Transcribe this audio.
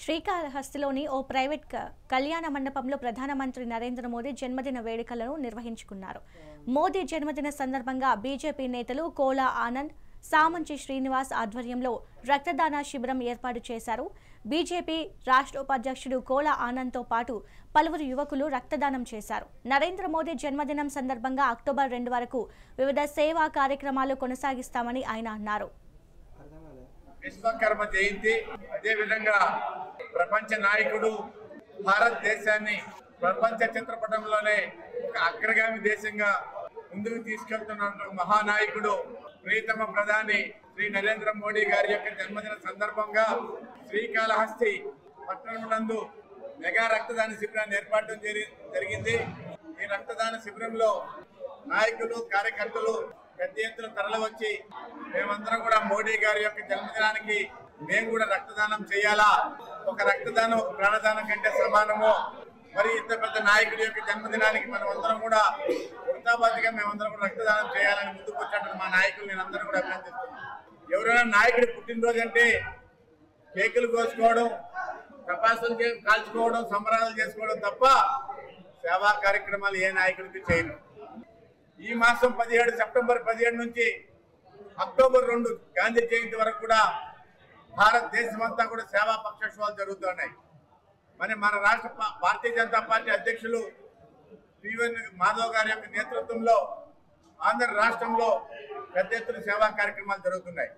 శ్రీకాళహస్తిలోని ఓ private కళ్యాణ మండపంలో ప్రధానమంత్రి నరేంద్ర మోదీ జన్మదిన వేడుకలను నిర్వహించుకున్నారు. మోదీ జన్మదిన సందర్భంగా బీజేపీ నేతలు కోలా ఆనంద్, సామంచి శ్రీనివాస్ ఆధ్వర్యంలో రక్తదాన శిబిరం ఏర్పాటు చేశారు. బీజేపీ రాష్ట్ర ఉపాధ్యక్షుడు కోలా ఆనంద్తో పాటు పలువురు యువకులు రక్తదానం చేశారు. నరేంద్ర మోదీ జన్మదినం సందర్భంగా అక్టోబర్ 2 వరకు వివిధ సేవా కార్యక్రమాలు కొనసాగిస్తామని ఆయన అన్నారు. విశ్వకర్మ జయంతి, అదే విధంగా ప్రపంచ నాయకుడు, భారతదేశాన్ని ప్రపంచ చిత్రపటంలోనే ఒక అగ్రగామి దేశంగా ముందుకు తీసుకెళ్తున్న మహానాయకుడు, ప్రియతమ ప్రధాని శ్రీ నరేంద్ర మోడీ గారి యొక్క జన్మదిన సందర్భంగా శ్రీకాళహస్తి పట్టణమునందు మెగా రక్తదాన శిబిరాన్ని ఏర్పాటు జరిగింది. ఈ రక్తదాన శిబిరంలో నాయకులు, కార్యకర్తలు పెద్ద ఎత్తున తరలివచ్చి మేమందరం కూడా మోడీ గారి యొక్క జన్మదినానికి మేము కూడా రక్తదానం చేయాలా, ఒక రక్తదానం ఒక ప్రాణదానం కంటే సమానము, మరి ఇంత పెద్ద నాయకుడి యొక్క జన్మదినానికి మనం అందరం కూడా వృత్తాబాదిగా మేమందరం కూడా రక్తదానం చేయాలని ముందుకు వచ్చినట్టు మా నాయకులు నేను అందరూ కూడా అభినందిస్తున్నాను. ఎవరైనా నాయకుడి పుట్టినరోజు అంటే కేకులు కోసుకోవడం, టపాసులు కాల్చుకోవడం, సంబరాలు చేసుకోవడం తప్ప సేవా కార్యక్రమాలు ఏ నాయకుడికి చేయరు. ఈ మాసం 17 సెప్టెంబర్ 17 నుంచి అక్టోబర్ 2 గాంధీ జయంతి వరకు కూడా భారతదేశం అంతా కూడా సేవా పక్షోత్సవాలు జరుగుతున్నాయి. మన రాష్ట్ర భారతీయ జనతా పార్టీ అధ్యక్షులు పివన్ మాధవ్ గారి యొక్క నేతృత్వంలో ఆంధ్ర రాష్ట్రంలో పెద్ద ఎత్తున సేవా కార్యక్రమాలు జరుగుతున్నాయి.